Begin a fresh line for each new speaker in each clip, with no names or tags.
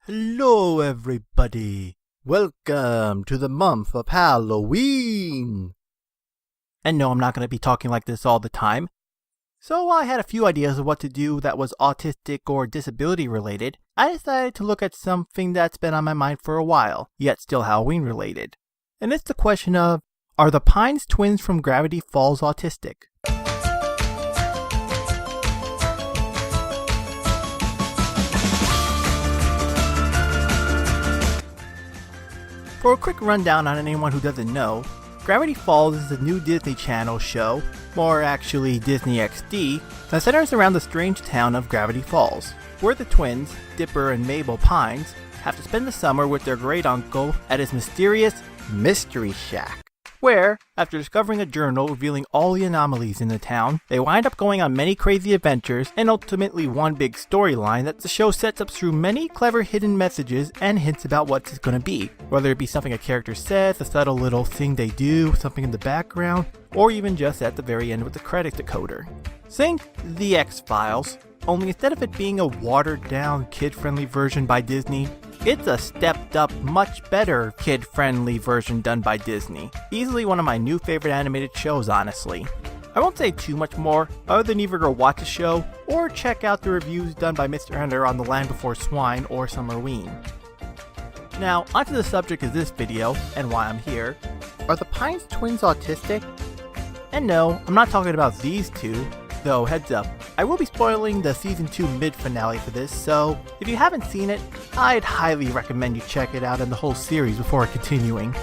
Hello everybody! Welcome to the month of Halloween! And no, I'm not going to be talking like this all the time. So I had a few ideas of what to do that was autistic or disability related. I decided to look at something that's been on my mind for a while, yet still Halloween related. And it's the question of, are the Pines twins from Graviyt Falls autistic? For a quick rundown on anyone who doesn't know, Graviyt Falls is a new Disney Channel show, more actually Disney XD, that centers around the strange town of Graviyt Falls, where the twins, Dipper and Mabel Pines, have to spend the summer with their great uncle at his mysterious Mystery Shack, where, after discovering a journal revealing all the anomalies in the town, they wind up going on many crazy adventures and ultimately one big storyline that the show sets up through many clever hidden messages and hints about what it's going to be, whether it be something a character says, a subtle little thing they do, something in the background, or even just at the very end with the credit decoder. Think The X-Files, only instead of it being a watered-down, kid-friendly version by Disney, it's a stepped-up, much better, kid-friendly version done by Disney. Easily one of my new favorite animated shows, honestly. I won't say too much more, other than either go watch the show, or check out the reviews done by Mr. Hunter on The Land Before Swine or Summerween. Now, onto the subject of this video, and why I'm here. Are the Pines twins autistic? And no, I'm not talking about these two. Though, heads up, I will be spoiling the Season 2 mid-finale for this, so if you haven't seen it, I'd highly recommend you check it out and the whole series before continuing.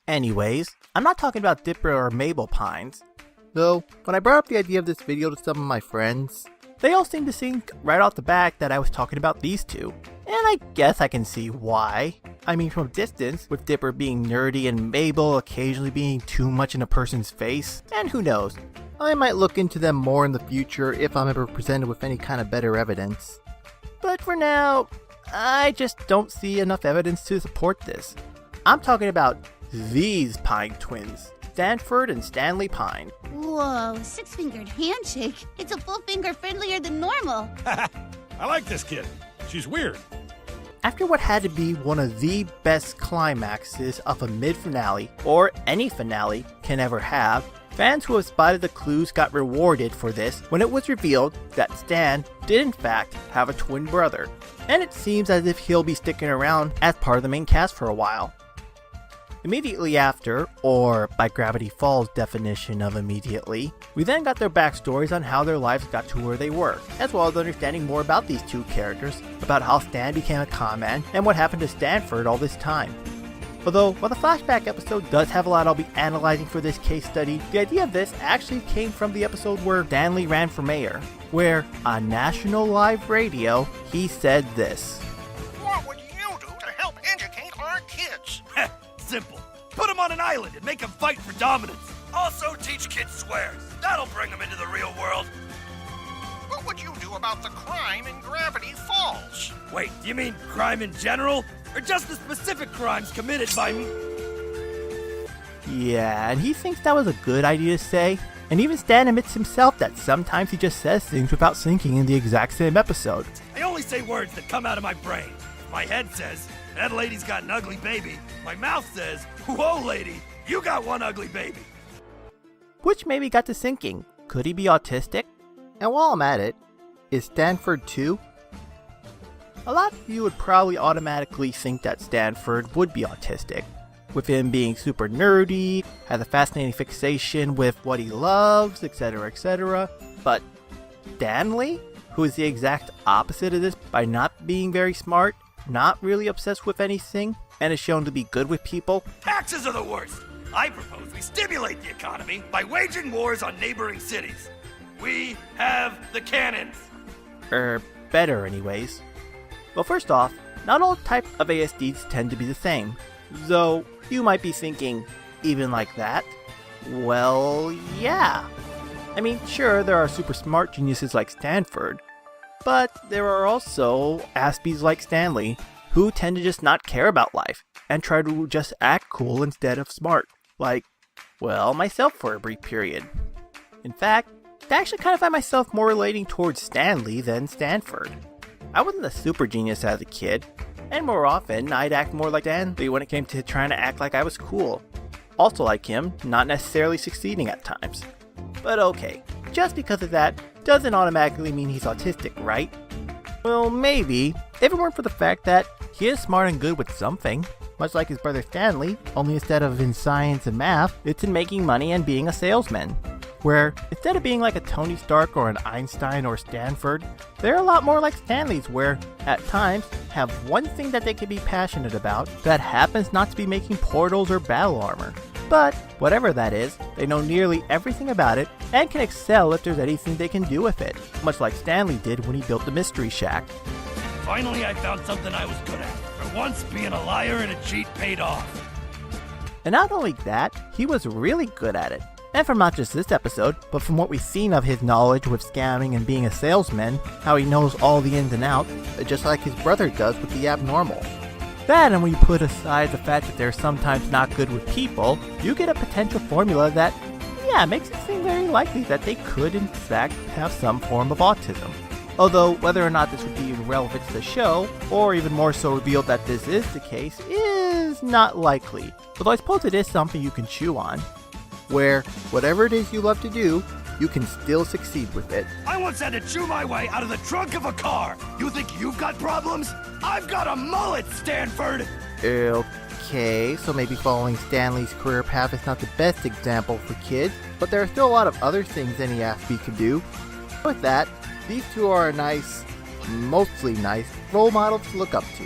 Anyways, I'm not talking about Dipper or Mabel Pines. Though, when I brought up the idea of this video to some of my friends, they all seemed to think right off the bat that I was talking about these two. And I guess I can see why. I mean, from a distance, with Dipper being nerdy and Mabel occasionally being too much in a person's face, and who knows, I might look into them more in the future if I'm ever presented with any kind of better evidence. But for now, I just don't see enough evidence to support this. I'm talking about these Pine twins, Stanford and Stanley Pine.
Whoa, six-fingered handshake. It's a full finger friendlier than normal.
I like this kid. She's weird.
After what had to be one of the best climaxes of a mid-finale, or any finale can ever have, fans who have spotted the clues got rewarded for this when it was revealed that Stan did in fact have a twin brother, and it seems as if he'll be sticking around as part of the main cast for a while. Immediately after, or by Graviyt Falls' definition of immediately, we then got their backstories on how their lives got to where they were, as well as understanding more about these two characters, about how Stan became a con man, and what happened to Stanford all this time. Although, while the flashback episode does have a lot I'll be analyzing for this case study, the idea of this actually came from the episode where Stanley ran for mayor, where, on national live radio, he said this.
What would you do to help educate our kids?
Simple. Put them on an island and make them fight for dominance. Also teach kids swears. That'll bring them into the real world.
What would you do about the crime in Graviyt Falls?
Wait, do you mean crime in general? Or just the specific crimes committed by me?
Yeah, and he thinks that was a good idea to say. And even Stan admits himself that sometimes he just says things without thinking in the exact same episode.
I only say words that come out of my brain. My head says, that lady's got an ugly baby. My mouth says, whoa lady, you got one ugly baby.
Which maybe got to thinking, could he be autistic? And while I'm at it, is Stanford too? A lot of you would probably automatically think that Stanford would be autistic, with him being super nerdy, has a fascinating fixation with what he loves, etc, etc. But Stanley, who is the exact opposite of this by not being very smart, not really obsessed with anything, and is shown to be good with people.
Taxes are the worst. I propose we stimulate the economy by waging wars on neighboring cities. We have the cannons.
Better anyways. Well, first off, not all types of ASDs tend to be the same. Though, you might be thinking, even like that? Well, yeah. I mean, sure, there are super smart geniuses like Stanford, but there are also Aspies like Stanley, who tend to just not care about life, and try to just act cool instead of smart. Like, well, myself for a brief period. In fact, I actually kind of find myself more relating towards Stanley than Stanford. I wasn't a super genius as a kid, and more often, I'd act more like Stanley when it came to trying to act like I was cool. Also like him, not necessarily succeeding at times. But okay, just because of that doesn't automatically mean he's autistic, right? Well, maybe, if it weren't for the fact that he is smart and good with something, much like his brother Stanley, only instead of in science and math, it's in making money and being a salesman. Where, instead of being like a Tony Stark or an Einstein or Stanford, they're a lot more like Stanley's where, at times, have one thing that they can be passionate about that happens not to be making portals or battle armor. But, whatever that is, they know nearly everything about it and can excel if there's anything they can do with it, much like Stanley did when he built the Mystery Shack.
Finally, I found something I was good at. For once, being a liar and a cheat paid off.
And not only that, he was really good at it. And from not just this episode, but from what we've seen of his knowledge with scamming and being a salesman, how he knows all the ins and outs, just like his brother does with the abnormal. That, and when you put aside the fact that they're sometimes not good with people, you get a potential formula that, makes it seem very likely that they could in fact have some form of autism. Although, whether or not this would be relevant to the show, or even more so revealed that this is the case, is not likely. Although I suppose it is something you can chew on. Where, whatever it is you love to do, you can still succeed with it.
I once had to chew my way out of the trunk of a car. You think you've got problems? I've got a mullet, Stanford!
Okay, so maybe following Stanley's career path is not the best example for kids, but there are still a lot of other things any athlete can do. With that, these two are a nice, mostly nice, role models to look up to.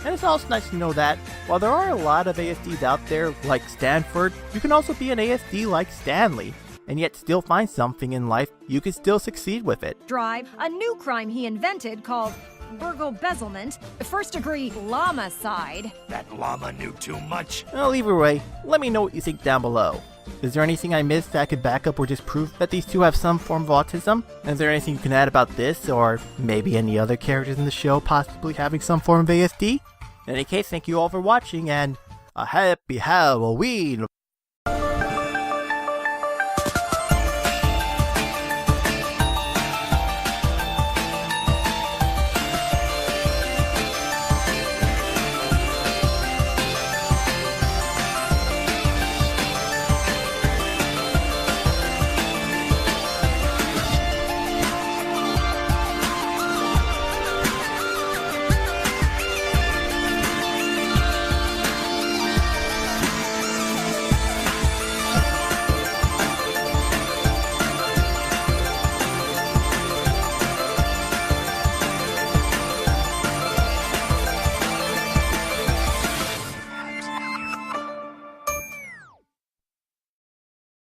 And it's also nice to know that, while there are a lot of ASDs out there like Stanford, you can also be an ASD like Stanley, and yet still find something in life you can still succeed with it.
Drive, a new crime he invented called burgo-bezelment, first-degree llama-cide.
That llama knew too much.
Well, either way, let me know what you think down below. Is there anything I missed that could back up or disprove that these two have some form of autism? Is there anything you can add about this, or maybe any other characters in the show possibly having some form of ASD? In any case, thank you all for watching, and a happy Halloween!